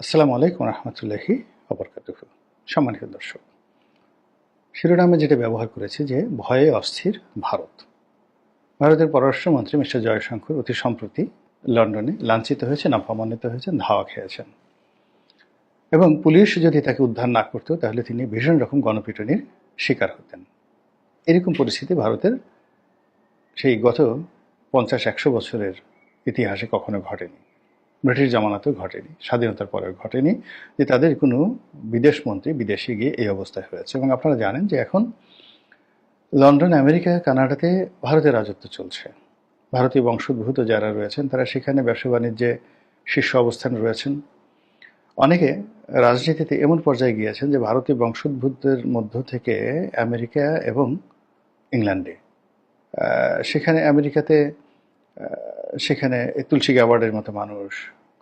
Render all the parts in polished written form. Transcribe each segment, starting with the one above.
আসসালামু আলাইকুম রহমতুল্লাহি ওবরকাতুহু। সম্মানিত দর্শক, শিরোনামে যেটা ব্যবহার করেছি যে ভয়ে অস্থির ভারত। ভারতের পররাষ্ট্রমন্ত্রী মিস্টার জয়শঙ্কর অতি সম্প্রতি লন্ডনে লাঞ্ছিত হয়েছেন, অপমানিত হয়েছেন, ধাওয়া খেয়েছেন এবং পুলিশ যদি তাকে উদ্ধার না করত তাহলে তিনি ভীষণ রকম গণপিটুনির শিকার হতেন। এরকম পরিস্থিতি ভারতের সেই গত 50-100 বছরের ইতিহাসে কখনো ঘটেনি। ব্রিটিশ জামানাতেও ঘটেনি, স্বাধীনতার পরেও ঘটেনি যে তাদের কোনো বিদেশমন্ত্রী বিদেশে গিয়ে এই অবস্থায় হয়েছে। এবং আপনারা জানেন যে এখন লন্ডন, আমেরিকা, কানাডাতে ভারতের রাজত্ব চলছে। ভারতীয় বংশোদ্ভূত যারা রয়েছেন তারা সেখানে ব্যবসা বাণিজ্যে শীর্ষ অবস্থানে রয়েছেন। অনেকে রাজনীতিতে এমন পর্যায়ে গিয়েছেন যে ভারতীয় বংশোদ্ভূতদের মধ্য থেকে আমেরিকা এবং ইংল্যান্ডে, সেখানে আমেরিকাতে সেখানে তুলসী গ্যাবার্ডের মতো মানুষ,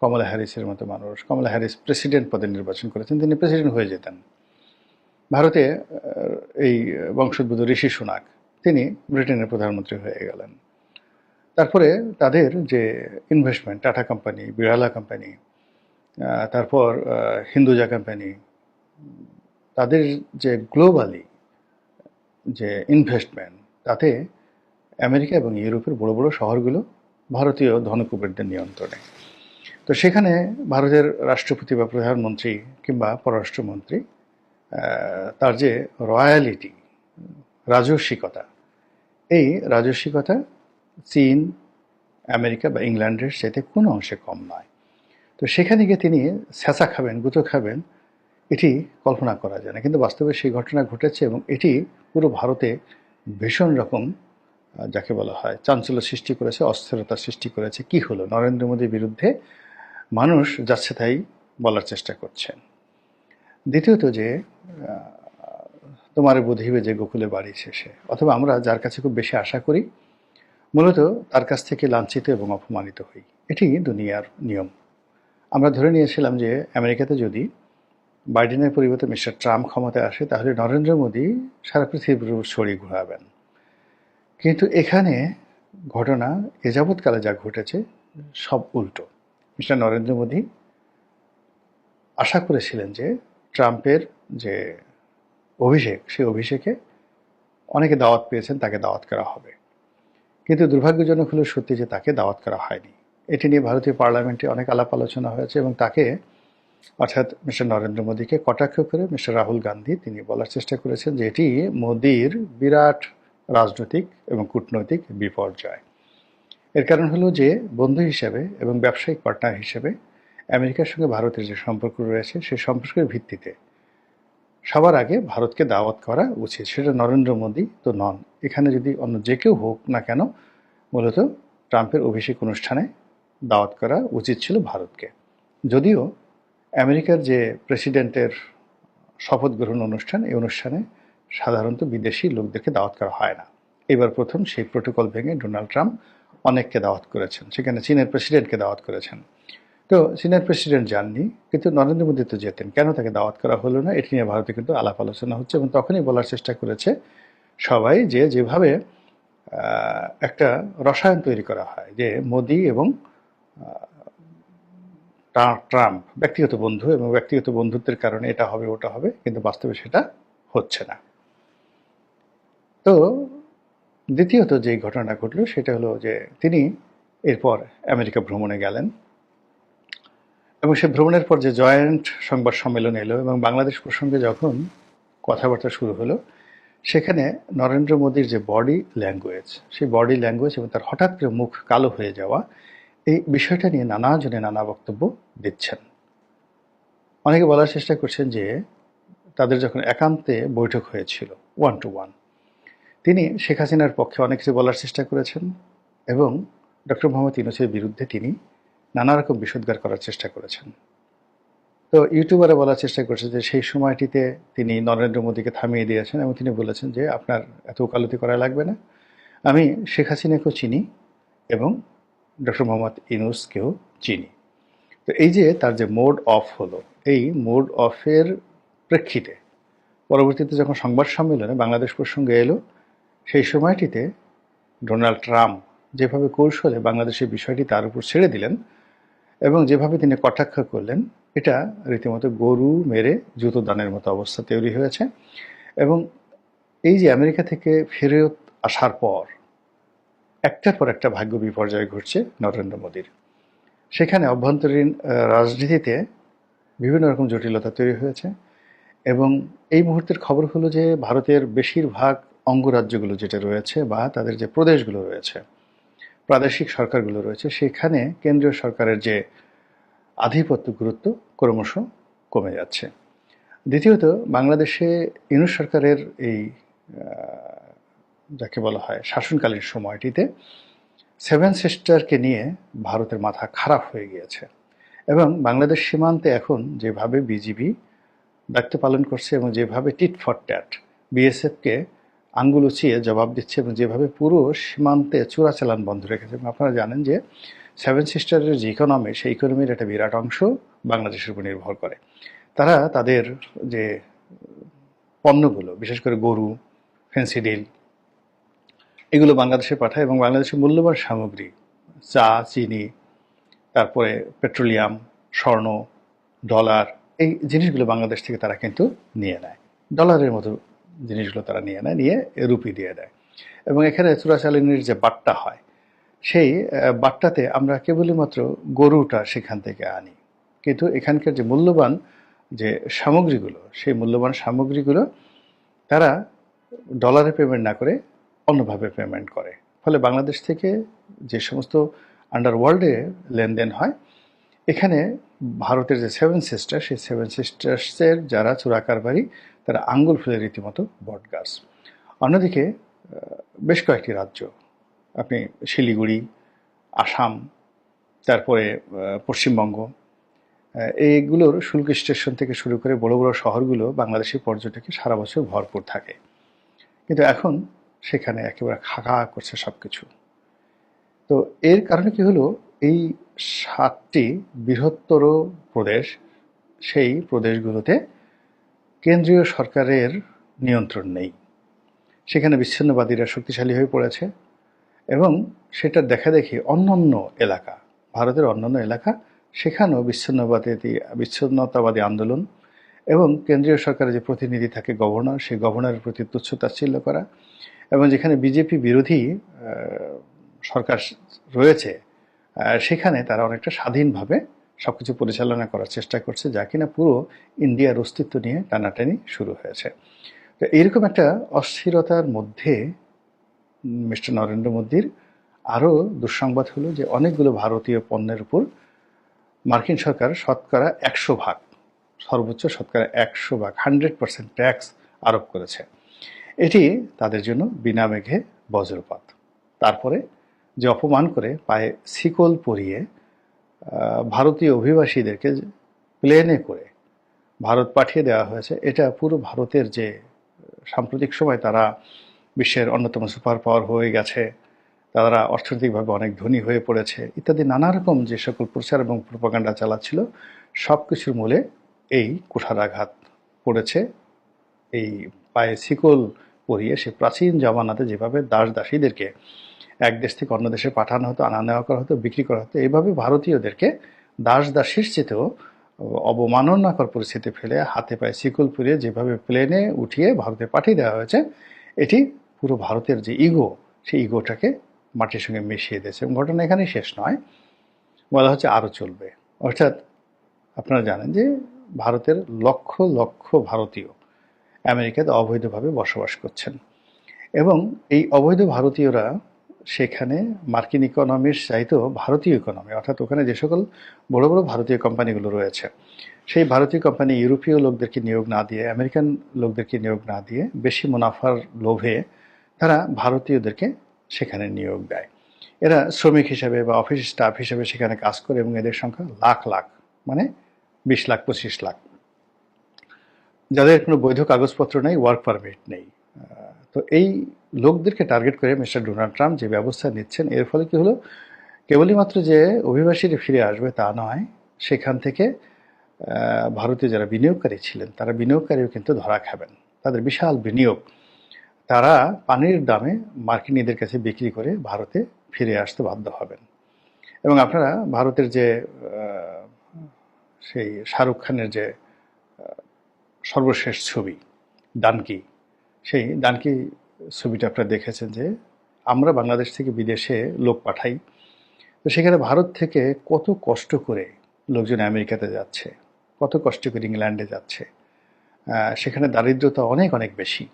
কমলা হ্যারিসের মতো মানুষ, কমলা হ্যারিস প্রেসিডেন্ট পদে নির্বাচন করেছেন, তিনি প্রেসিডেন্ট হয়ে যেতেন। ভারতে এই বংশোদ্ভূত ঋষি সুনাক, তিনি ব্রিটেনের প্রধানমন্ত্রী হয়ে গেলেন। তারপরে তাদের যে investment, tata company, Birla company, তারপর হিন্দুজা কোম্পানি, তাদের যে গ্লোবালি যে ইনভেস্টমেন্ট, তাতে আমেরিকা এবং ইউরোপের বড় বড় শহরগুলো ভারতীয় ধনকুবেরদের নিয়ন্ত্রণে। তো সেখানে ভারতের রাষ্ট্রপতি বা প্রধানমন্ত্রী কিংবা পররাষ্ট্রমন্ত্রী, তার যে রয়্যালিটি, রাজস্বিকতা, এই রাজস্বিকতা চীন, আমেরিকা বা ইংল্যান্ডের সাথে কোনো অংশে কম নয়। তো সেখানে গিয়ে তিনি ছ্যাঁচা খাবেন, গুঁতো খাবেন, এটি কল্পনা করা যায় না। কিন্তু বাস্তবে সেই ঘটনা ঘটেছে এবং এটি পুরো ভারতে ভীষণ রকম যাকে বলা হয় চাঞ্চল্য সৃষ্টি করেছে, অস্থিরতা সৃষ্টি করেছে। কি হলো? নরেন্দ্র মোদীর বিরুদ্ধে মানুষ যাচ্ছে তাই বলার চেষ্টা করছেন। দ্বিতীয়ত যে তোমার বুঝিবে যে গোকুলে বাড়ি শেষে, অথবা আমরা যার কাছে খুব বেশি আশা করি মূলত তার কাছ থেকে লাঞ্ছিত এবং অপমানিত হই। এটি দুনিয়ার নিয়ম। আমরা ধরে নিয়েছিলাম যে আমেরিকাতে যদি বাইডেনের পরিবর্তে মিস্টার ট্রাম্প ক্ষমতায় আসে তাহলে নরেন্দ্র মোদী সারা পৃথিবীর উপর ছড়ি ঘোরাবেন। কিন্তু এখানে ঘটনা এ যাবৎকালে যা ঘটেছে সব উল্টো। মিস্টার নরেন্দ্র মোদী আশা করেছিলেন যে ট্রাম্পের যে অভিষেক, সেই অভিষেকে অনেকে দাওয়াত পেয়েছেন, তাকে দাওয়াত করা হবে। কিন্তু দুর্ভাগ্যজনক হলো সত্যি যে তাকে দাওয়াত করা হয়নি। এটি নিয়ে ভারতীয় পার্লামেন্টে অনেক আলাপ আলোচনা হয়েছে এবং তাকে, অর্থাৎ মিস্টার নরেন্দ্র মোদীকে কটাক্ষ করে মিস্টার রাহুল গান্ধী তিনি বলার চেষ্টা করেছেন যে এটি মোদীর বিরাট রাজনৈতিক এবং কূটনৈতিক বিপর্যয়। এর কারণ হলো যে বন্ধু হিসেবে এবং ব্যবসায়িক পার্টনার হিসেবে আমেরিকার সঙ্গে ভারতের যে সম্পর্ক রয়েছে সেই সম্পর্কের ভিত্তিতে সবার আগে ভারতকে দাওয়াত করা উচিত। সেটা নরেন্দ্র মোদী তো নন, এখানে যদি অন্য যে কেউ হোক না কেন, মূলত ট্রাম্পের অভিষেক অনুষ্ঠানে দাওয়াত করা উচিত ছিল ভারতকে। যদিও আমেরিকার যে প্রেসিডেন্টের শপথ গ্রহণ অনুষ্ঠান, এই অনুষ্ঠানে সাধারণত বিদেশি লোকদেরকে দাওয়াত করা হয় না। এবার প্রথম সেই প্রোটোকল ভেঙে ডোনাল্ড ট্রাম্প অনেককে দাওয়াত করেছেন, সেখানে চীনের প্রেসিডেন্টকে দাওয়াত করেছেন। তো চীনের প্রেসিডেন্ট যাননি, কিন্তু নরেন্দ্র মোদী তো যেতেন, কেন তাকে দাওয়াত করা হলো না? এটি নিয়ে ভারতে কিন্তু আলাপ আলোচনা হচ্ছে এবং তখনই বলার চেষ্টা করেছে সবাই যে যেভাবে একটা রসায়ন তৈরি করা হয় যে মোদী এবং ট্রাম্প ব্যক্তিগত বন্ধু এবং ব্যক্তিগত বন্ধুত্বের কারণে এটা হবে ওটা হবে, কিন্তু বাস্তবে সেটা হচ্ছে না। তো দ্বিতীয়ত যে ঘটনা ঘটল সেটা হলো যে তিনি এরপর আমেরিকা ভ্রমণে গেলেন এবং সে ভ্রমণের পর যে জয়েন্ট সংবাদ সম্মেলন এলো এবং বাংলাদেশ প্রসঙ্গে যখন কথাবার্তা শুরু হলো, সেখানে নরেন্দ্র মোদীর যে বডি ল্যাঙ্গুয়েজ, সেই বডি ল্যাঙ্গুয়েজ এবং তার হঠাৎ করে মুখ কালো হয়ে যাওয়া, এই বিষয়টা নিয়ে নানাজনে নানা বক্তব্য দিচ্ছেন। অনেকে বলার চেষ্টা করছেন যে তাদের যখন একান্তে বৈঠক হয়েছিল 1 to 1, তিনি শেখ হাসিনার পক্ষে অনেক কিছু বলার চেষ্টা করেছেন এবং ডক্টর মোহাম্মদ ইউনূসের বিরুদ্ধে তিনি নানা রকম বিষোদ্গার করার চেষ্টা করেছেন। তো ইউটিউবারে বলার চেষ্টা করছে যে সেই সময়টিতে তিনি নরেন্দ্র মোদীকে থামিয়ে দিয়েছেন এবং তিনি বলেছেন যে আপনার এত ওকালতি করা লাগবে না, আমি শেখ হাসিনাকেও চিনি এবং ডক্টর মোহাম্মদ ইউনূসকেও চিনি। তো এই যে তার যে মোড অফ হলো, এই মোড অফের প্রেক্ষিতে পরবর্তীতে যখন সংবাদ সম্মেলনে বাংলাদেশ প্রসঙ্গে এলো, সেই সময়টিতে ডোনাল্ড ট্রাম্প যেভাবে কৌশলে বাংলাদেশের বিষয়টি তার উপর ছেড়ে দিলেন এবং যেভাবে তিনি কটাক্ষ করলেন, এটা রীতিমতো গরু মেরে জুতো দানের মতো অবস্থা তৈরি হয়েছে। এবং এই যে আমেরিকা থেকে ফেরত আসার পর একটার পর একটা ভাগ্য বিপর্যয় ঘটছে নরেন্দ্র মোদীর। সেখানে অভ্যন্তরীণ রাজনীতিতে বিভিন্ন রকম জটিলতা তৈরি হয়েছে। এবং এই মুহূর্তের খবর হলো যে ভারতের বেশিরভাগ অঙ্গরাজ্যগুলো যেটা রয়েছে বা তাদের যে প্রদেশগুলো রয়েছে, প্রাদেশিক সরকারগুলো রয়েছে, সেখানে কেন্দ্রীয় সরকারের যে আধিপত্য গুরুত্ব ক্রমশ কমে যাচ্ছে। দ্বিতীয়ত, বাংলাদেশে ইউনূস সরকারের এই যাকে বলা হয় শাসনকালীন সময়টিতে সেভেন সিস্টারকে নিয়ে ভারতের মাথা খারাপ হয়ে গিয়েছে। এবং বাংলাদেশ সীমান্তে এখন যেভাবে বিজিবি দায়িত্ব পালন করছে এবং যেভাবে টিট ফর ট্যাট বিএসএফকে আঙ্গুল উঁচিয়ে জবাব দিচ্ছে এবং যেভাবে পুরো সীমান্তে চোরাচালান বন্ধ রেখেছে, এবং আপনারা জানেন যে সেভেন সিস্টারের যে ইকোনমি, সেই ইকোনমির একটা বিরাট অংশ বাংলাদেশের উপর নির্ভর করে। তারা তাদের যে পণ্যগুলো, বিশেষ করে গরু, ফেন্সি ডিল, এগুলো বাংলাদেশে পাঠায় এবং বাংলাদেশের মূল্যবান সামগ্রী, চা, চিনি, তারপরে পেট্রোলিয়াম, স্বর্ণ, ডলার, এই জিনিসগুলো বাংলাদেশ থেকে তারা কিন্তু নিয়ে নেয়। ডলারের মতো জিনিসগুলো তারা নিয়ে নেয়, নিয়ে রুপি দিয়ে দেয়। এবং এখানে চোরাচালানির যে বাট্টা হয়, সেই বাট্টাতে আমরা কেবলই মাত্র গরুটা সেখান থেকে আনি, কিন্তু এখানকার যে মূল্যবান যে সামগ্রীগুলো, সেই মূল্যবান সামগ্রীগুলো তারা ডলারে পেমেন্ট না করে অন্যভাবে পেমেন্ট করে। ফলে বাংলাদেশ থেকে যে সমস্ত আন্ডারওয়ার্ল্ডে লেনদেন হয়, এখানে ভারতের যে সেভেন সিস্টার, সেই সেভেন সিস্টার্সের যারা চোরাকারবারি, তারা আঙ্গুল ফুলে রীতিমতো বটগাছ। অন্যদিকে বেশ কয়েকটি রাজ্য, আপনি শিলিগুড়ি, আসাম, তারপরে পশ্চিমবঙ্গ, এইগুলোর শুল্ক স্টেশন থেকে শুরু করে বড় বড় শহরগুলো বাংলাদেশি পর্যটকে সারা বছর ভরপুর থাকে। কিন্তু এখন সেখানে একেবারে খাকা করছে সব কিছু। তো এর কারণে কি হলো, এই 7টি বৃহত্তর প্রদেশ, সেই প্রদেশগুলোতে কেন্দ্রীয় সরকারের নিয়ন্ত্রণ নেই। সেখানে বিচ্ছিন্নবাদীরা শক্তিশালী হয়ে পড়েছে এবং সেটার দেখা দেখি অন্যান্য এলাকা, ভারতের অন্যান্য এলাকা, সেখানেও বিচ্ছিন্নতাবাদী আন্দোলন এবং কেন্দ্রীয় সরকারের যে প্রতিনিধি থাকে গভর্নর, সেই গভর্নরের প্রতি তুচ্ছ-তাচ্ছিল্য করা, এবং যেখানে বিজেপি বিরোধী সরকার রয়েছে সেখানে তারা অনেকটা স্বাধীনভাবে সবকিছু পরিচালনা করার চেষ্টা করছে, যা কিনা পুরো ইন্ডিয়ার অস্তিত্ব নিয়ে টানাটানি শুরু হয়েছে। তো এইরকম একটা অস্থিরতার মধ্যে মিস্টার নরেন্দ্র মোদীর আরও দুঃসংবাদ হলো যে অনেকগুলো ভারতীয় পণ্যের উপর মার্কিন সরকার শতকরা 100%, সর্বোচ্চ শতকরা 100%, 100% ট্যাক্স আরোপ করেছে। এটি তাদের জন্য বিনা মেঘে বজ্রপাত। তারপরে যে অপমান করে পায়ে শিকল পরিয়ে ভারতীয় অভিবাসীদেরকে প্লেনে করে ভারত পাঠিয়ে দেওয়া হয়েছে, এটা পুরো ভারতের যে সাম্প্রতিক সময় তারা বিশ্বের অন্যতম সুপার পাওয়ার হয়ে গেছে, তারা অর্থনৈতিকভাবে অনেক ধনী হয়ে পড়েছে ইত্যাদি নানা রকম যে সকল প্রচার এবং প্রোপাগান্ডা চালাচ্ছিল, সব কিছুর মূলে এই কুঠারাঘাত পড়েছে। এই পায়ে শিকল পরিয়ে সে প্রাচীন জামানাতে যেভাবে দাস দাসীদেরকে এক দেশ থেকে অন্য দেশে পাঠানো হতো, আনা নেওয়া করা হতো, বিক্রি করা হতো, এইভাবে ভারতীয়দেরকে দাস দাসীর চেয়েও অবমাননাকর পরিস্থিতি ফেলে হাতে পায়ে শিকল পরিয়ে যেভাবে প্লেনে উঠিয়ে ভারতে পাঠিয়ে দেওয়া হয়েছে, এটি পুরো ভারতের যে ইগো, সেই ইগোটাকে মাটির সঙ্গে মিশিয়ে দিয়েছে। এবং ঘটনা এখানেই শেষ নয়, বলা হচ্ছে আরও চলবে। অর্থাৎ আপনারা জানেন যে ভারতের লক্ষ লক্ষ ভারতীয় আমেরিকাতে অবৈধভাবে বসবাস করছেন এবং এই অবৈধ ভারতীয়রা সেখানে মার্কিন ইকোনমির চাইতেও ভারতীয় ইকোনমি, অর্থাৎ ওখানে যে সকল বড় বড় ভারতীয় কোম্পানিগুলো রয়েছে, সেই ভারতীয় কোম্পানি ইউরোপীয় লোকদেরকে নিয়োগ না দিয়ে, আমেরিকান লোকদেরকে নিয়োগ না দিয়ে, বেশি মুনাফার লোভে তারা ভারতীয়দেরকে সেখানে নিয়োগ দেয়। এরা শ্রমিক হিসেবে বা অফিস স্টাফ হিসেবে সেখানে কাজ করে এবং এদের সংখ্যা লাখ লাখ, মানে 20 লাখ 25 লাখ, যাদের কোনো বৈধ কাগজপত্র নেই, ওয়ার্ক পারমিট নেই। তো এই লোকদেরকে টার্গেট করে মিস্টার ডোনাল্ড ট্রাম্প যে ব্যবস্থা নিচ্ছেন, এর ফলে কি হলো, কেবলই মাত্র যে অভিবাসীরা ফিরে আসবে তা নয়, সেখান থেকে ভারতীয় যারা বিনিয়োগকারী ছিলেন, তারা বিনিয়োগকারীও কিন্তু ধরা খাবেন। তাদের বিশাল বিনিয়োগ তারা পানির দামে মার্কিনীদের কাছে বিক্রি করে ভারতে ফিরে আসতে বাধ্য হবেন। এবং আপনারা ভারতের যে সেই শাহরুখ খানের যে সর্বশেষ ছবি ডানকি, সেই ডানকি ছবিটা আপনারা দেখেছেন যে আমরা বাংলাদেশ থেকে বিদেশে লোক পাঠাই, তো সেখানে ভারত থেকে কত কষ্ট করে লোকজন আমেরিকাতে যাচ্ছে, কত কষ্ট করে ইংল্যান্ডে যাচ্ছে, সেখানে দারিদ্রতা অনেক অনেক বেশি।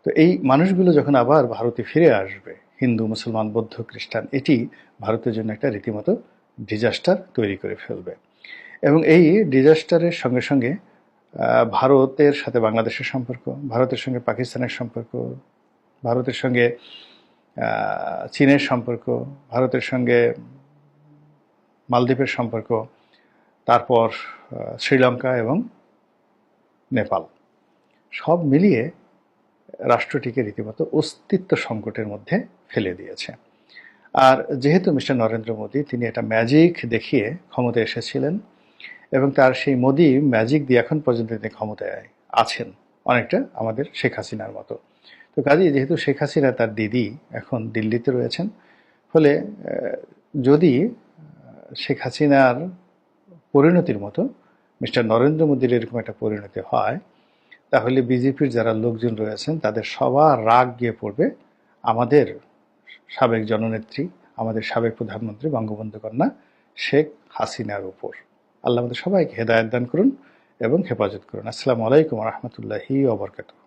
তো এই মানুষগুলো যখন আবার ভারতে ফিরে আসবে, হিন্দু মুসলমান বৌদ্ধ খ্রিস্টান, এটি ভারতের জন্য একটা রীতিমতো ডিজাস্টার তৈরি করে ফেলবে। এবং এই ডিজাস্টারের সঙ্গে সঙ্গে ভারতের সাথে বাংলাদেশের সম্পর্ক, ভারতের সঙ্গে পাকিস্তানের সম্পর্ক, ভারতের সঙ্গে চীনের সম্পর্ক, ভারতের সঙ্গে মালদ্বীপের সম্পর্ক, তারপর শ্রীলঙ্কা এবং নেপাল, সব মিলিয়ে রাষ্ট্রটিকে রীতিমতো অস্তিত্ব সংকটের মধ্যে ফেলে দিয়েছে। আর যেহেতু মিস্টার নরেন্দ্র মোদী তিনি এটা ম্যাজিক দেখিয়ে ক্ষমতায় এসেছিলেন এবং তার সেই মোদী ম্যাজিক দিয়ে এখন পর্যন্ত তিনি ক্ষমতায় আছেন, অনেকটা আমাদের শেখ হাসিনার মতো। তো কাজেই যেহেতু শেখ হাসিনা তার দিদি এখন দিল্লিতে রয়েছেন, ফলে যদি শেখ হাসিনার পরিণতির মতো মিস্টার নরেন্দ্র মোদীর এরকম একটা পরিণতি হয়, তাহলে বিজেপির যারা লোকজন রয়েছেন তাদের সবার রাগ গিয়ে পড়বে আমাদের সাবেক জননেত্রী, আমাদের সাবেক প্রধানমন্ত্রী বঙ্গবন্ধু কন্যা শেখ হাসিনার উপর। আল্লাহ আমাদের সবাইকে হেদায়েত দান করুন এবং হেফাজত করুন। আসসালামু আলাইকুম ওয়া রাহমাতুল্লাহি ওয়া বারাকাতুহু।